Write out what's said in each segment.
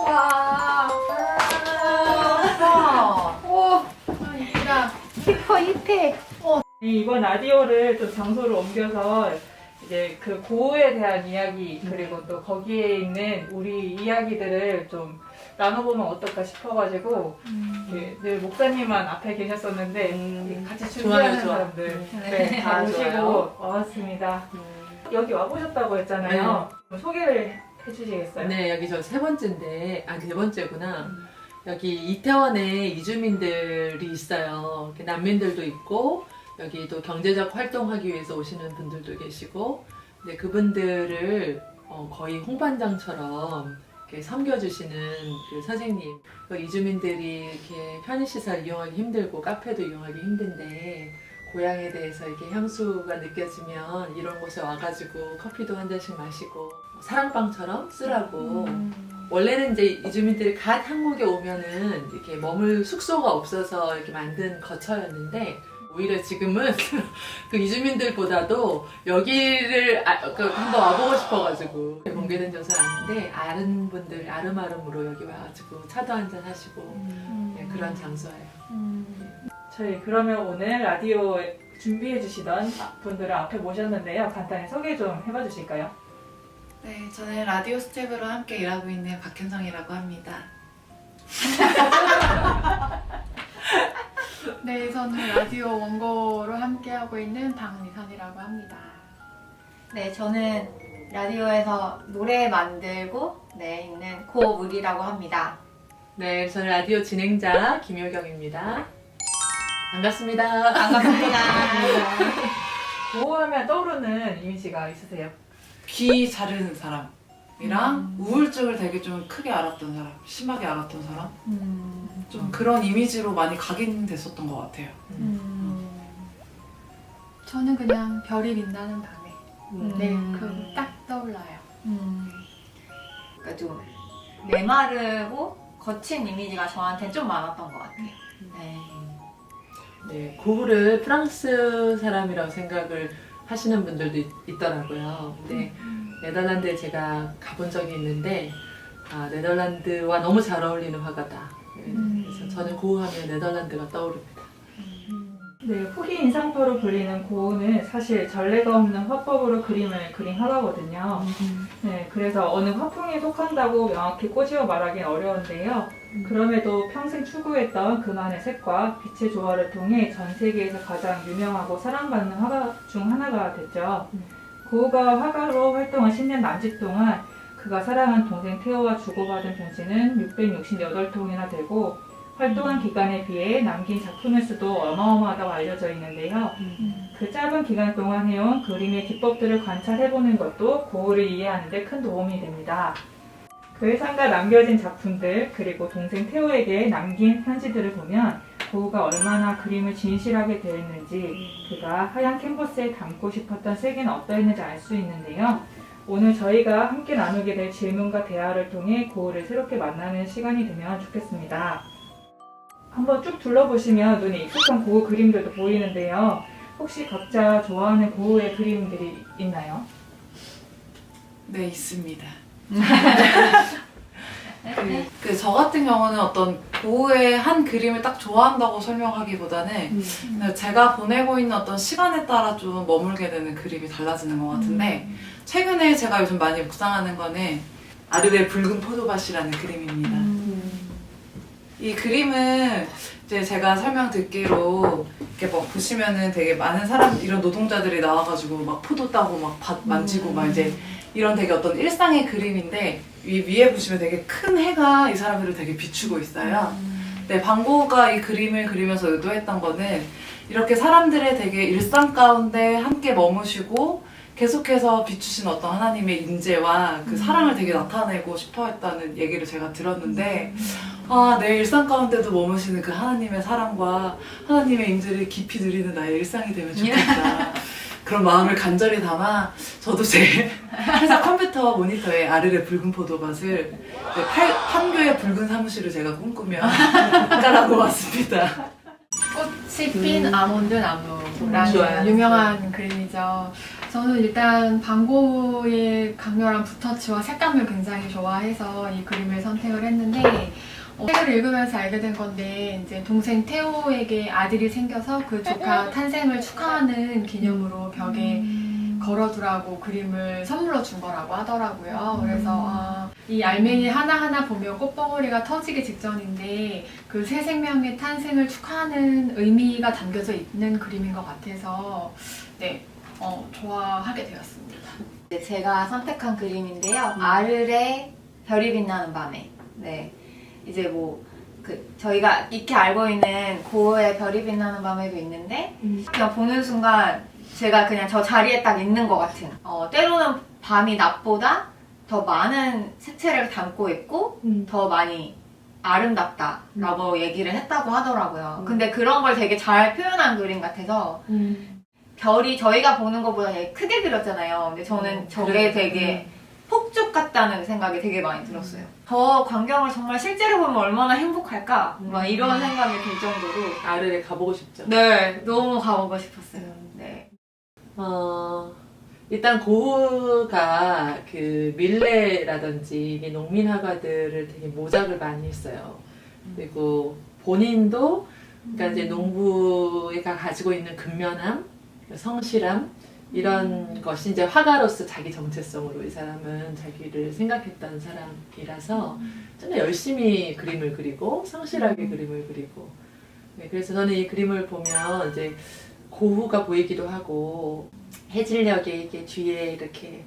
와. 오. 이쁘다. 힙해 힙해. 이번 라디오를 좀 장소를 옮겨서 이제 그 고흐에 대한 이야기 그리고 또 거기에 있는 우리 이야기들을 좀 나눠보면 어떨까 싶어가지고 늘 목사님만 앞에 계셨었는데 같이 준비하는 좋아요. 사람들 네, 다 모시고 좋아요. 와봤습니다. 여기 와보셨다고 했잖아요. 소개를 해주시겠어요? 네, 여기 저 세 번째인데, 네 번째구나. 여기 이태원에 이주민들이 있어요. 이렇게 난민들도 있고, 여기 또 경제적 활동하기 위해서 오시는 분들도 계시고, 근데 그분들을 거의 홍반장처럼 이렇게 섬겨주시는 그 선생님. 그 이주민들이 이렇게 편의시설 이용하기 힘들고, 카페도 이용하기 힘든데, 고향에 대해서 이렇게 향수가 느껴지면 이런 곳에 와가지고 커피도 한 잔씩 마시고, 사랑방처럼 쓰라고. 원래는 이제 이주민들이 갓 한국에 오면은 이렇게 머물 숙소가 없어서 이렇게 만든 거처였는데, 오히려 지금은 그 이주민들보다도 여기를 한번 와보고 싶어가지고 공개된 져서는 아닌데, 아는 분들 아름아름으로 여기 와가지고 차도 한잔 하시고 네, 그런 장소예요. 저희 그러면 오늘 라디오 준비해 주시던 분들을 앞에 모셨는데요. 간단히 소개 좀 해봐 주실까요? 네, 저는 라디오 스텝으로 함께 일하고 있는 박현성이라고 합니다. 네, 저는 라디오 원고로 함께하고 있는 박미선이라고 합니다. 네, 저는 라디오에서 노래 만들고 있는 고물이라고 합니다. 네, 저는 라디오 진행자 김효경입니다. 반갑습니다. 반갑습니다. 고흐하면 떠오르는 이미지가 있으세요? 귀 자르는 사람이랑 우울증을 되게 좀 크게 앓았던 사람, 심하게 앓았던 사람, 좀 그런 이미지로 많이 각인됐었던 것 같아요. 저는 그냥 별이 빛나는 밤에. 네, 음. 그거 딱 떠올라요. 그러니까 좀 메마르고 거친 이미지가 저한테 좀 많았던 것 같아요. 네. 네, 고흐를 프랑스 사람이라고 생각을 하시는 분들도 있더라고요. 근데 네덜란드에 제가 가본 적이 있는데, 네덜란드와 너무 잘 어울리는 화가다. 그래서 저는 고흐하면 네덜란드가 떠오릅니다. 네, 후기 인상파로 불리는 고흐는 사실 전례가 없는 화법으로 그림을 그린 화가거든요. 네, 그래서 어느 화풍에 속한다고 명확히 꼬집어 말하기는 어려운데요. 그럼에도 평생 추구했던 그만의 색과 빛의 조화를 통해 전 세계에서 가장 유명하고 사랑받는 화가 중 하나가 됐죠. 고흐가 화가로 활동한 10년 남짓 동안 그가 사랑한 동생 테오와 주고받은 편지는 668통이나 되고, 활동한 기간에 비해 남긴 작품의 수도 어마어마하다고 알려져 있는데요. 그 짧은 기간 동안 해온 그림의 기법들을 관찰해보는 것도 고흐를 이해하는 데 큰 도움이 됩니다. 그의 삶과 남겨진 작품들, 그리고 동생 테오에게 남긴 편지들을 보면 고흐가 얼마나 그림을 진실하게 대했는지, 그가 하얀 캔버스에 담고 싶었던 세계는 어떠했는지 알 수 있는데요. 오늘 저희가 함께 나누게 될 질문과 대화를 통해 고흐를 새롭게 만나는 시간이 되면 좋겠습니다. 한번 쭉 둘러보시면 눈에 익숙한 고흐 그림들도 보이는데요. 혹시 각자 좋아하는 고흐의 그림들이 있나요? 네, 있습니다. 저 같은 경우는 어떤 고흐의 한 그림을 딱 좋아한다고 설명하기보다는 그냥 제가 보내고 있는 어떤 시간에 따라 좀 머물게 되는 그림이 달라지는 것 같은데, 최근에 제가 요즘 많이 묵상하는 거는 아르베 붉은 포도밭이라는 그림입니다. 이 그림은 이제 제가 설명 듣기로 이렇게 막 보시면은 되게 많은 이런 노동자들이 나와가지고 막 포도 따고 막 밭 만지고 막 이제 이런 되게 어떤 일상의 그림인데, 위에 보시면 되게 큰 해가 이 사람들을 되게 비추고 있어요. 네, 반 고흐가 이 그림을 그리면서 의도했던 거는 이렇게 사람들의 되게 일상 가운데 함께 머무시고 계속해서 비추신 어떤 하나님의 인재와 그 사랑을 되게 나타내고 싶어 했다는 얘기를 제가 들었는데, 내 일상 가운데도 머무시는 그 하나님의 사랑과 하나님의 인재를 깊이 누리는 나의 일상이 되면 좋겠다. 그런 마음을 간절히 담아 저도 제 회사 컴퓨터 모니터에 아르레 붉은 포도밭을 판교의 붉은 사무실을 제가 꿈꾸며 깔아놓고 왔습니다. 꽃이 핀 아몬드 나무라는 좋아요. 유명한 그림이죠. 저는 일단 방고의 강렬한 붓터치와 색감을 굉장히 좋아해서 이 그림을 선택을 했는데 책을 읽으면서 알게 된 건데 이제 동생 태호에게 아들이 생겨서 그 조카 탄생을 축하하는 기념으로 벽에 걸어두라고 그림을 선물로 준 거라고 하더라고요. 그래서 이 알맹이 하나하나 보면 꽃봉오리가 터지기 직전인데 그 새 생명의 탄생을 축하하는 의미가 담겨져 있는 그림인 것 같아서 네, 좋아하게 되었습니다. 네, 제가 선택한 그림인데요. 아르레 별이 빛나는 밤에. 네. 이제 저희가 익히 알고 있는 고흐의 별이 빛나는 밤에도 있는데, 그냥 보는 순간 제가 그냥 저 자리에 딱 있는 것 같은. 때로는 밤이 낮보다 더 많은 색채를 담고 있고, 더 많이 아름답다라고 얘기를 했다고 하더라고요. 근데 그런 걸 되게 잘 표현한 그림 같아서, 별이 저희가 보는 것보다 되게 크게 그렸잖아요. 근데 저는 저게 되게 폭죽 같다는 생각이 되게 많이 들었어요. 저 광경을 정말 실제로 보면 얼마나 행복할까? 막 이런 생각이 들 정도로. 아르레 가보고 싶죠. 네, 너무 가보고 싶었어요. 네. 일단 고흐가 그 밀레라든지 이게 농민 화가들을 되게 모작을 많이 했어요. 그리고 본인도 그러니까 이제 농부가 가지고 있는 근면함, 성실함 이런 것이 이제 화가로서 자기 정체성으로 이 사람은 자기를 생각했던 사람이라서 정말 열심히 그림을 그리고 성실하게 그림을 그리고 네, 그래서 저는 이 그림을 보면 이제 고흐가 보이기도 하고 해질녘에 이게 뒤에 이렇게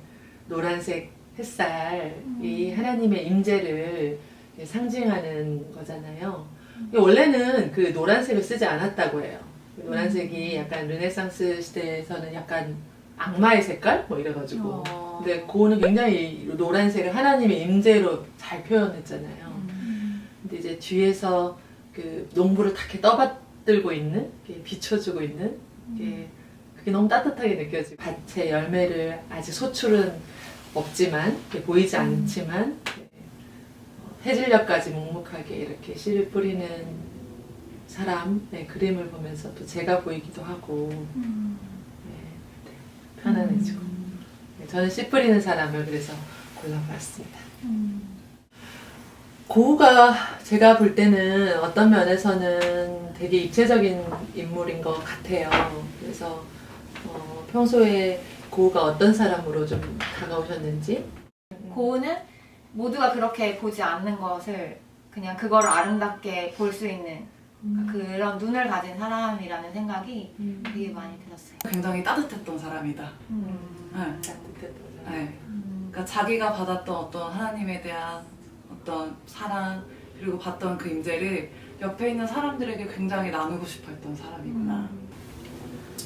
노란색 햇살이 하나님의 임재를 상징하는 거잖아요. 원래는 그 노란색을 쓰지 않았다고 해요. 노란색이 약간 르네상스 시대에서는 약간 악마의 색깔? 뭐 이래가지고. 근데 고흐는 굉장히 노란색을 하나님의 임재로 잘 표현했잖아요. 근데 이제 뒤에서 그 농부를 다 이렇게 떠받들고 있는, 이렇게 비춰주고 있는, 그게 너무 따뜻하게 느껴지고. 밭의 열매를 아직 소출은 없지만, 보이지 않지만, 해질녘까지 묵묵하게 이렇게 씨를 뿌리는 사람의 그림을 보면서 또 제가 보이기도 하고 편안해지고 저는 씨 뿌리는 사람을 그래서 골라봤습니다. 고흐가 제가 볼 때는 어떤 면에서는 되게 입체적인 인물인 것 같아요. 그래서 평소에 고흐가 어떤 사람으로 좀 다가오셨는지. 고흐는 모두가 그렇게 보지 않는 것을 그냥 그거를 아름답게 볼 수 있는 그런 눈을 가진 사람이라는 생각이 되게 많이 들었어요. 굉장히 따뜻했던 사람이다. 네. 따뜻했던 사람. 네. 그러니까 자기가 받았던 어떤 하나님에 대한 어떤 사랑 그리고 받던 그 임재를 옆에 있는 사람들에게 굉장히 나누고 싶어했던 사람이구나.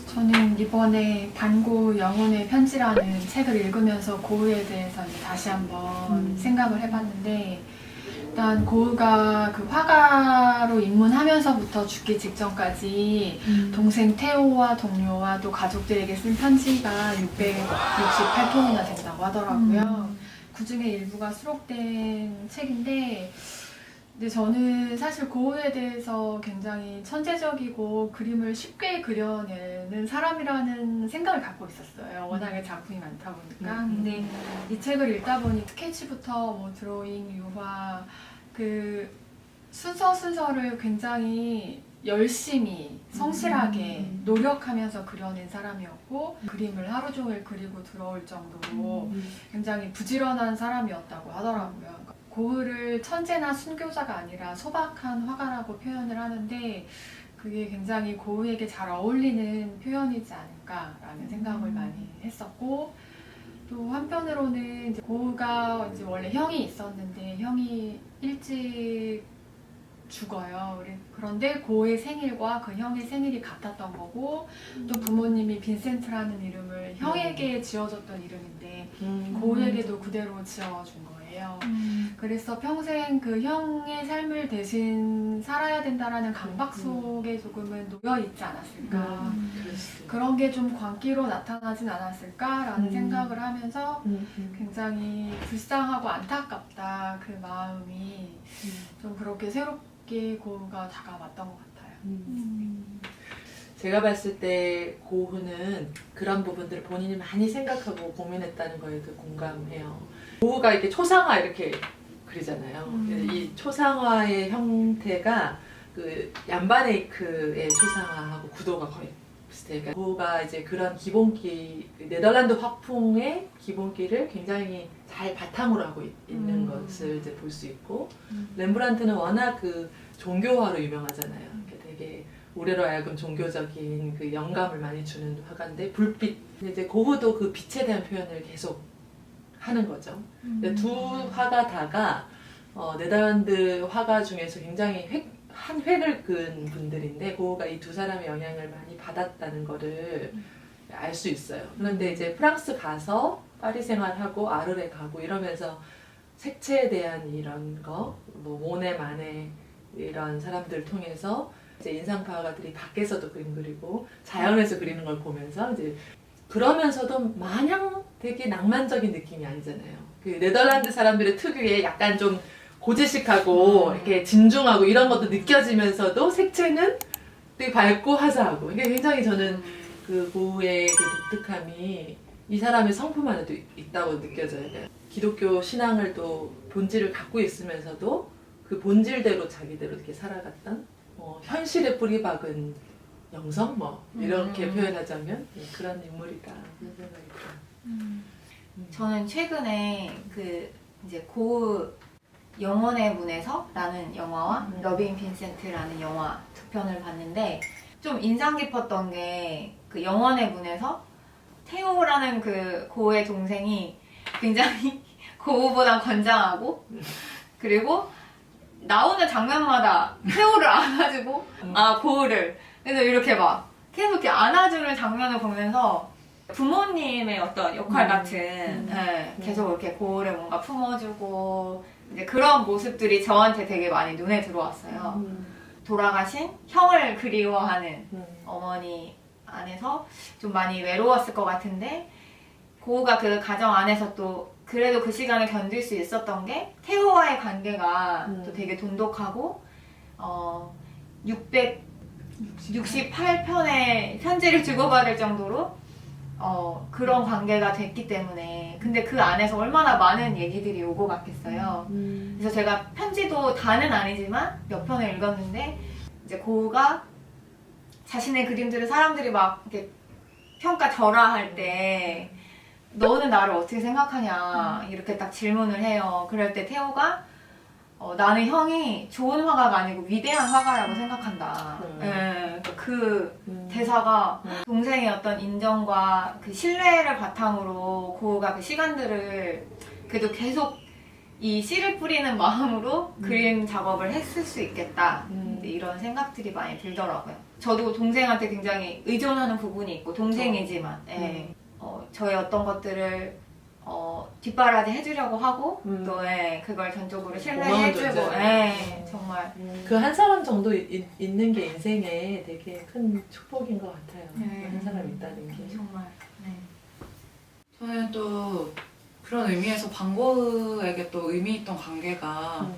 저는 이번에 반고 영혼의 편지라는 책을 읽으면서 고흐에 대해서 이제 다시 한번 생각을 해봤는데 일단 고흐가 그 화가로 입문하면서부터 죽기 직전까지 동생 태호와 동료와 또 가족들에게 쓴 편지가 668통이나 된다고 하더라고요. 그 중에 일부가 수록된 책인데 근데 저는 사실 고흐에 대해서 굉장히 천재적이고 그림을 쉽게 그려내는 사람이라는 생각을 갖고 있었어요. 워낙에 작품이 많다 보니까. 근데 이 책을 읽다 보니 스케치부터 뭐 드로잉, 유화 그 순서를 굉장히 열심히 성실하게 노력하면서 그려낸 사람이었고 그림을 하루 종일 그리고 들어올 정도로 굉장히 부지런한 사람이었다고 하더라고요. 고흐를 천재나 순교자가 아니라 소박한 화가라고 표현을 하는데 그게 굉장히 고흐에게 잘 어울리는 표현이지 않을까라는 생각을 많이 했었고 또 한편으로는 이제 고흐가 이제 원래 형이 있었는데 형이 일찍 죽어요. 그런데 고흐의 생일과 그 형의 생일이 같았던 거고 또 부모님이 빈센트라는 이름을 형에게 지어줬던 이름인데 고흐에게도 그대로 지어준 거예요. 그래서 평생 그 형의 삶을 대신 살아야 된다라는 강박 속에 조금은 놓여있지 않았을까. 그런 게 좀 광기로 나타나진 않았을까라는 생각을 하면서 굉장히 불쌍하고 안타깝다 그 마음이 좀 그렇게 새롭게 고흐가 다가왔던 것 같아요. 제가 봤을 때 고흐는 그런 부분들을 본인이 많이 생각하고 고민했다는 거에도 공감해요. 고흐가 이렇게 초상화 이렇게 그리잖아요. 이 초상화의 형태가 그 얀바네이크의 초상화하고 구도가 거의 비슷해요. 그러니까 고흐가 이제 그런 기본기, 네덜란드 화풍의 기본기를 굉장히 잘 바탕으로 하고 있는 것을 이제 볼 수 있고, 렘브란트는 워낙 그 종교화로 유명하잖아요. 되게 우리로 하여금 종교적인 그 영감을 많이 주는 화가인데, 불빛. 이제 고흐도 그 빛에 대한 표현을 계속 하는 거죠. 근데 두 화가 다가 네덜란드 화가 중에서 굉장히 한 획을 그은 분들인데, 고흐가 이 두 사람의 영향을 많이 받았다는 거를 알 수 있어요. 그런데 이제 프랑스 가서 파리 생활하고 아르레 가고 이러면서 색채에 대한 이런 거, 뭐 모네, 마네 이런 사람들 통해서 이제 인상파가들이 밖에서도 그림 그리고 자연에서 그리는 걸 보면서 이제 그러면서도 마냥 되게 낭만적인 느낌이 아니잖아요. 그 네덜란드 사람들의 특유의 약간 좀 고지식하고 이렇게 진중하고 이런 것도 느껴지면서도 색채는 되게 밝고 화사하고, 이게 굉장히 저는 그 고흐의 그 독특함이 이 사람의 성품 안에도 있다고 느껴져요. 기독교 신앙을 또 본질을 갖고 있으면서도 그 본질대로 자기대로 이렇게 살아갔던 현실에 뿌리 박은 영성 이렇게 표현하자면 그런 인물이다 그런 생각이 들어요. 저는 최근에 그 이제 고흐 영혼의 문에서라는 영화와 러빈 빈센트라는 영화 두 편을 봤는데, 좀 인상 깊었던 게 그 영혼의 문에서 테오라는 그 고흐의 동생이 굉장히 고흐보다 건장하고, 그리고 나오는 장면마다 테오를 안아주고 고흐를 그래서 이렇게 막 계속 이렇게 안아주는 장면을 보면서 부모님의 어떤 역할 같은 계속 이렇게 고흐를 뭔가 품어주고 이제 그런 모습들이 저한테 되게 많이 눈에 들어왔어요. 돌아가신 형을 그리워하는 어머니 안에서 좀 많이 외로웠을 것 같은데, 고흐가 그 가정 안에서 또 그래도 그 시간을 견딜 수 있었던 게 테오와의 관계가 또 되게 돈독하고 668편의 편지를 주고받을 정도로 그런 관계가 됐기 때문에, 근데 그 안에서 얼마나 많은 얘기들이 오고 갔겠어요. 그래서 제가 편지도 다는 아니지만 몇 편을 읽었는데, 이제 고흐가 자신의 그림들을 사람들이 막 이렇게 평가절하할 때 너는 나를 어떻게 생각하냐 이렇게 딱 질문을 해요. 그럴 때 테오가 나는 형이 좋은 화가가 아니고 위대한 화가라고 생각한다. 그 대사가 동생의 어떤 인정과 그 신뢰를 바탕으로 고흐가 그 시간들을 그래도 계속 이 씨를 뿌리는 마음으로 그림 작업을 했을 수 있겠다. 이런 생각들이 많이 들더라고요. 저도 동생한테 굉장히 의존하는 부분이 있고, 동생이지만 저의 어떤 것들을 뒷바라지 해주려고 하고 또 그걸 전적으로 신뢰해주고 정말 그 한 사람 정도 있는 게 인생에 되게 큰 축복인 것 같아요. 한 사람 있다는 게 정말 저는 또 그런 의미에서 반고흐에게 또 의미 있던 관계가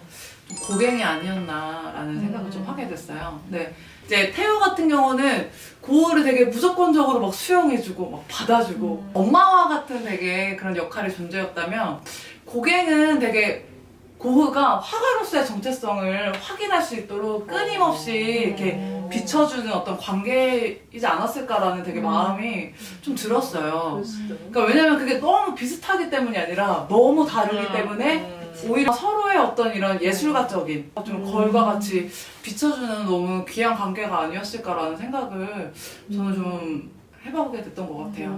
좀 고갱이 아니었나라는 생각을 좀 하게 됐어요. 네. 이제 테오 같은 경우는 고흐를 되게 무조건적으로 막 수용해주고 막 받아주고 엄마와 같은 되게 그런 역할의 존재였다면, 고갱은 되게 고흐가 화가로서의 정체성을 확인할 수 있도록 끊임없이 이렇게 비춰주는 어떤 관계이지 않았을까라는 되게 마음이 좀 들었어요. 그러니까 왜냐면 그게 너무 비슷하기 때문이 아니라 너무 다르기 때문에 오히려 서로의 어떤 이런 예술가적인 좀 거울과 같이 비춰주는 너무 귀한 관계가 아니었을까라는 생각을 저는 좀 해보게 됐던 것 같아요.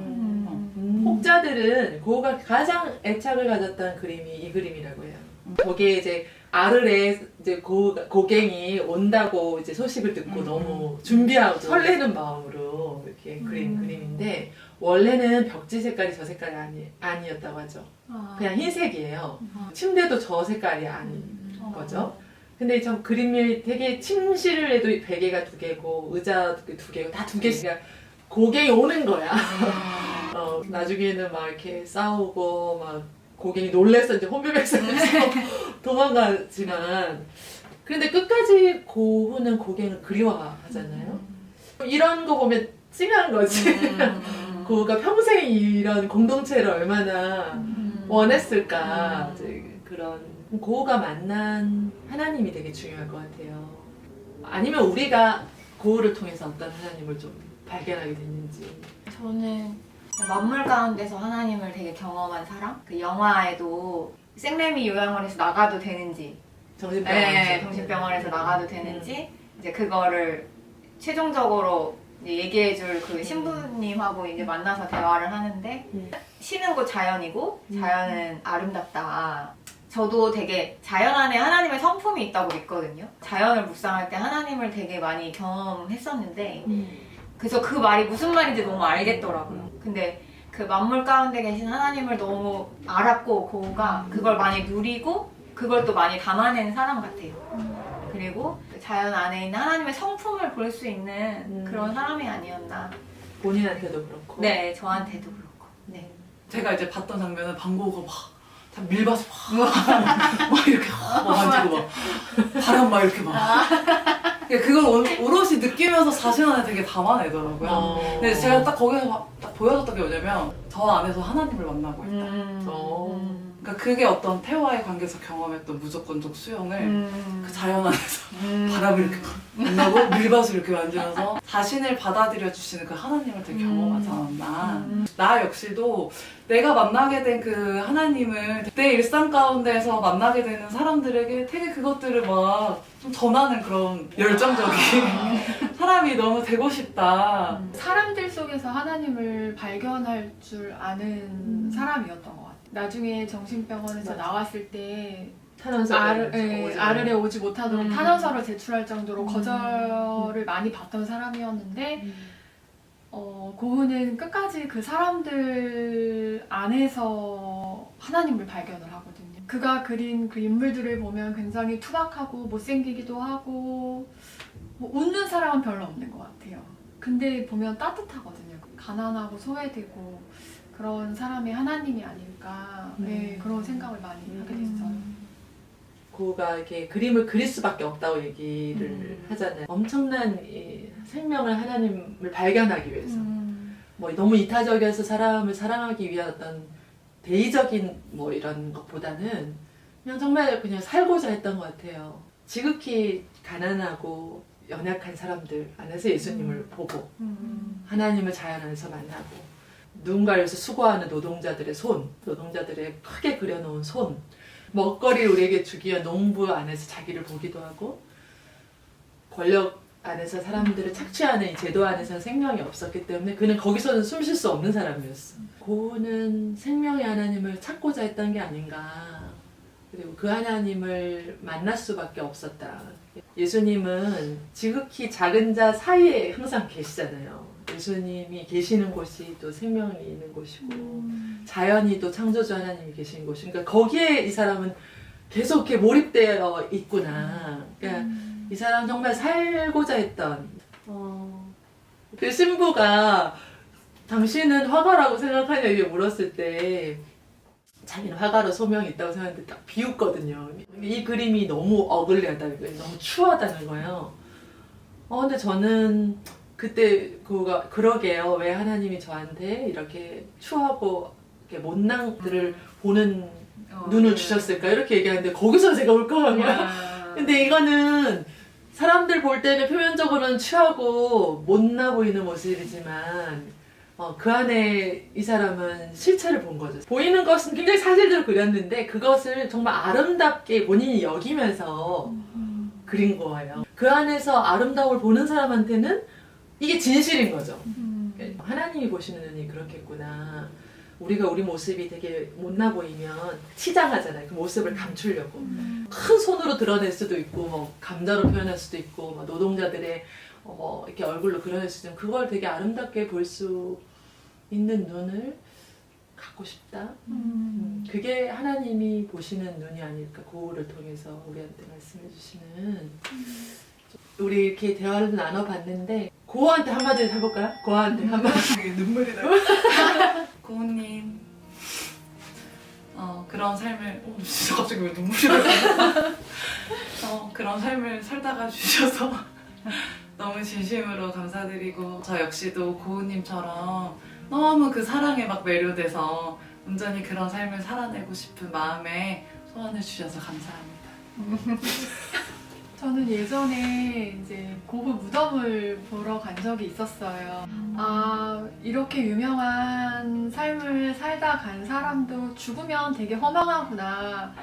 혹자들은 고흐가 가장 애착을 가졌던 그림이 이 그림이라고 해요. 거기에 이제 아르레 이제 고갱이 온다고 이제 소식을 듣고 너무 준비하고 설레는 마음으로 이렇게 그린 그림인데, 원래는 벽지 색깔이 저 색깔이 아니었다고 하죠. 그냥 흰색이에요. 침대도 저 색깔이 아닌 거죠. 근데 저 그림이 되게 침실을 해도 베개가 2개고 의자 2개고 다 2개씩 고갱이 오는 거야. 나중에는 막 이렇게 싸우고 막 고갱이 놀래서 이제 혼비백산해서 도망가지만, 그런데 끝까지 고흐는 고갱을 그리워하잖아요. 이런 거 보면 찡한 거지. 고우가 평생 이런 공동체를 얼마나 원했을까. 이제 그런 고우가 만난 하나님이 되게 중요할 것 같아요. 아니면 우리가 고우를 통해서 어떤 하나님을 좀 발견하게 됐는지. 저는 만물 가운데서 하나님을 되게 경험한 사람? 그 영화에도 생레미 요양원에서 나가도 되는지, 정신병원. 네, 정신병원에서 나가도 되는지, 이제 그거를 최종적으로 이제 얘기해줄 그 신부님하고 이제 만나서 대화를 하는데, 쉬는 곳 자연이고, 자연은 아름답다. 저도 되게 자연 안에 하나님의 성품이 있다고 믿거든요. 자연을 묵상할 때 하나님을 되게 많이 경험했었는데, 그래서 그 말이 무슨 말인지 너무 알겠더라고요. 근데 그 만물 가운데 계신 하나님을 너무 알았고 고우가 그걸 많이 누리고 그걸 또 많이 담아낸 사람 같아요. 그리고 자연 안에 있는 하나님의 성품을 볼 수 있는 그런 사람이 아니었나. 본인한테도 그렇고. 네, 저한테도 그렇고. 네. 제가 이제 봤던 장면은 방고우가 막 밀봐서 막 이렇게 막 만지고 막 바람 막 이렇게 막 그걸 오롯이 느끼면서 자신 안에 되게 담아내더라고요. 근데 제가 딱 거기서 딱 보여줬던 게 뭐냐면 저 안에서 하나님을 만나고 있다. 그러니까 그게 어떤 태와의 관계에서 경험했던 무조건적 수용을 그 자연 안에서 바람을 이렇게 만나고 밀밭을 이렇게 만지면서 자신을 받아들여 주시는 그 하나님을 되게 경험하지 않았나. 나 역시도 내가 만나게 된 그 하나님을 내 일상 가운데서 만나게 되는 사람들에게 되게 그것들을 막 좀 전하는 그런 열정적인 사람이 너무 되고 싶다. 사람들 속에서 하나님을 발견할 줄 아는 사람이었던 것 같아요. 나중에 정신병원에서 맞아. 나왔을 때 탄원서를 아르에 오지 못하도록 탄원서를 제출할 정도로 거절을 많이 받던 사람이었는데 고흐는 끝까지 그 사람들 안에서 하나님을 발견을 하거든요. 그가 그린 그 인물들을 보면 굉장히 투박하고 못생기기도 하고 뭐 웃는 사람은 별로 없는 것 같아요. 근데 보면 따뜻하거든요. 가난하고 소외되고 그런 사람이 하나님이 아닐까 네, 그런 생각을 많이 하게 됐어요. 고우가 이렇게 그림을 그릴 수밖에 없다고 얘기를 하잖아요. 엄청난 이 생명을 하나님을 발견하기 위해서 뭐 너무 이타적이어서 사람을 사랑하기 위한 어떤 대의적인 뭐 이런 것보다는 그냥 정말 그냥 살고자 했던 것 같아요. 지극히 가난하고 연약한 사람들 안에서 예수님을 보고 하나님을 자연 안에서 만나고 누군가를 위해서 수고하는 노동자들의 손, 노동자들의 크게 그려놓은 손, 먹거리를 우리에게 주기 위한 농부 안에서 자기를 보기도 하고 권력 안에서 사람들을 착취하는 이 제도 안에서는 생명이 없었기 때문에 그는 거기서는 숨 쉴 수 없는 사람이었어. 고우는 생명의 하나님을 찾고자 했던 게 아닌가. 그리고 그 하나님을 만날 수밖에 없었다. 예수님은 지극히 작은 자 사이에 항상 계시잖아요. 예수님이 계시는 곳이 또 생명이 있는 곳이고 자연이 또 창조주 하나님이 계신 곳이고 그러니까 거기에 이 사람은 계속 이렇게 몰입되어 있구나. 그러니까 이 사람 정말 살고자 했던 그 신부가 당신은 화가라고 생각하냐 이렇게 물었을 때 자기는 화가로 소명이 있다고 생각했는데 딱 비웃거든요. 이 그림이 너무 어글리하다는 거예요. 너무 추하다는 거예요. 근데 저는 그때 그가 그러게요. 왜 하나님이 저한테 이렇게 추하고 이렇게 못난들을 보는 눈을 주셨을까 이렇게 얘기하는데 거기서 제가 울컥한 거야. 근데 이거는 사람들 볼 때는 표면적으로는 취하고 못나 보이는 모습이지만 그 안에 이 사람은 실체를 본 거죠. 보이는 것은 굉장히 사실대로 그렸는데 그것을 정말 아름답게 본인이 여기면서 그린 거예요. 그 안에서 아름다움을 보는 사람한테는 이게 진실인 거죠. 하나님이 보시는 눈이 그렇겠구나. 우리가 우리 모습이 되게 못나 보이면 치장하잖아요. 그 모습을 감추려고. 큰 손으로 드러낼 수도 있고, 뭐 감자로 표현할 수도 있고, 뭐 노동자들의 이렇게 얼굴로 그려낼 수도 있고, 그걸 되게 아름답게 볼 수 있는 눈을 갖고 싶다. 그게 하나님이 보시는 눈이 아닐까. 고우를 통해서 우리한테 말씀해 주시는. 우리 이렇게 대화를 나눠봤는데 고우한테 한마디 해볼까요? 고우한테 한마디. 눈물이 나요. 고우님, 그런 삶을 진짜 갑자기 왜 눈물이 나요? 그런 삶을 살다가 주셔서 너무 진심으로 감사드리고 저 역시도 고우님처럼 너무 그 사랑에 막 매료돼서 온전히 그런 삶을 살아내고 싶은 마음에 소원을 주셔서 감사합니다. 저는 예전에 이제 고흐 무덤을 보러 간 적이 있었어요. 아, 이렇게 유명한 삶을 살다 간 사람도 죽으면 되게 허망하구나.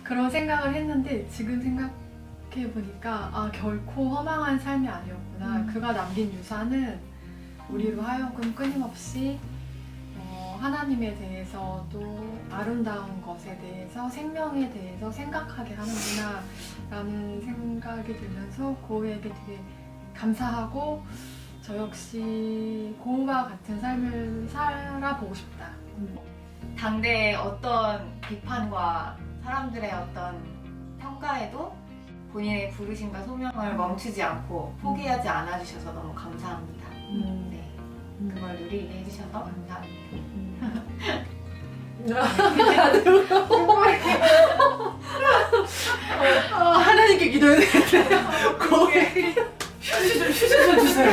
그런 생각을 했는데 지금 생각해보니까 아, 결코 허망한 삶이 아니었구나. 그가 남긴 유산은 우리로 하여금 끊임없이 하나님에 대해서 또 아름다운 것에 대해서 생명에 대해서 생각하게 하는구나 라는 생각이 들면서 고우에게 되게 감사하고 저 역시 고우와 같은 삶을 살아보고 싶다. 당대의 어떤 비판과 사람들의 어떤 평가에도 본인의 부르심과 소명을 멈추지 않고 포기하지 않아 주셔서 너무 감사합니다. 네, 그걸 누리게 해주셔서 감사합니다. 하나님께 기도해야 되겠네. 고개. 휴지 좀 주세요.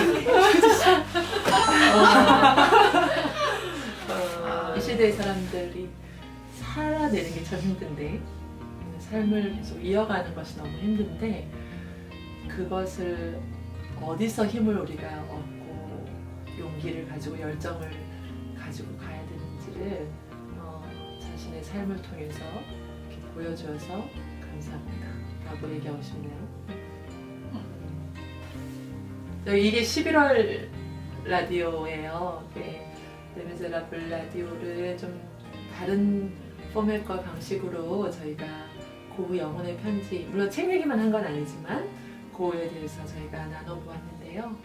이 시대의 사람들이 살아내는 게 참 힘든데, 삶을 계속 이어가는 것이 너무 힘든데, 그것을 어디서 힘을 우리가 얻고 용기를 가지고 열정을 가지고 가야 되는지를 자신의 삶을 통해서 이렇게 보여주어서 감사합니다 라고 얘기하고 싶네요. 이게 11월 라디오예요. 레미제라블 라디오를 좀 다른 포맷과 방식으로 저희가 고흐 영혼의 편지, 물론 책 얘기만 한 건 아니지만 고흐에 대해서 저희가 나눠보았는데요.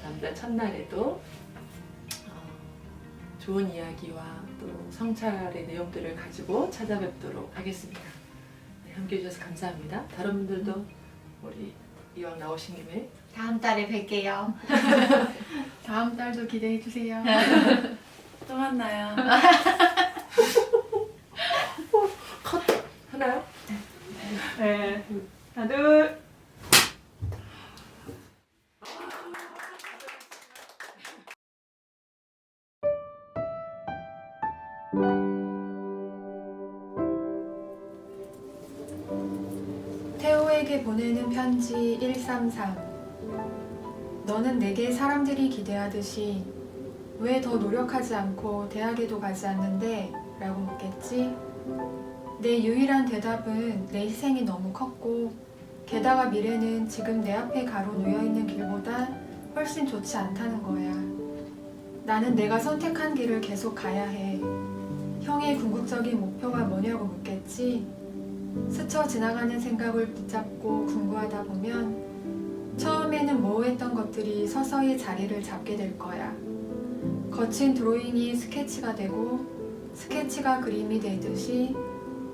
다음 달 첫날에도 좋은 이야기와 또 성찰의 내용들을 가지고 찾아뵙도록 하겠습니다. 네, 함께해 주셔서 감사합니다. 다른 분들도 우리 이왕 나오신 김에 다음 달에 뵐게요. 다음 달도 기대해 주세요. 또 만나요. 컷! 하나요? 네, 하나, 둘. 태호에게 보내는 편지 133. 너는 내게 사람들이 기대하듯이 왜 더 노력하지 않고 대학에도 가지 않는데? 라고 묻겠지? 내 유일한 대답은 내 희생이 너무 컸고 게다가 미래는 지금 내 앞에 가로 놓여있는 길보다 훨씬 좋지 않다는 거야. 나는 내가 선택한 길을 계속 가야 해. 형의 궁극적인 목표가 뭐냐고 묻겠지? 스쳐 지나가는 생각을 붙잡고 궁구하다 보면 처음에는 모호했던 것들이 서서히 자리를 잡게 될 거야. 거친 드로잉이 스케치가 되고 스케치가 그림이 되듯이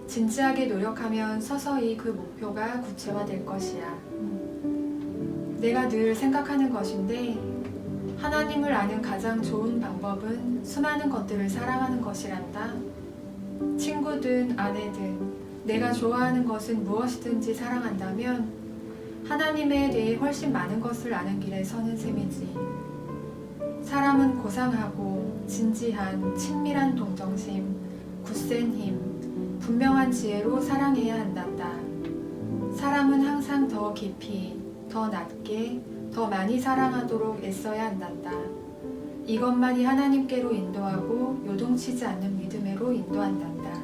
진지하게 노력하면 서서히 그 목표가 구체화될 것이야. 내가 늘 생각하는 것인데 하나님을 아는 가장 좋은 방법은 수많은 것들을 사랑하는 것이란다. 친구든 아내든 내가 좋아하는 것은 무엇이든지 사랑한다면 하나님에 대해 훨씬 많은 것을 아는 길에 서는 셈이지. 사람은 고상하고 진지한 친밀한 동정심, 굳센 힘, 분명한 지혜로 사랑해야 한단다. 사람은 항상 더 깊이, 더 낮게, 더 많이 사랑하도록 애써야 한단다. 이것만이 하나님께로 인도하고 요동치지 않는 믿음으로 인도한단다.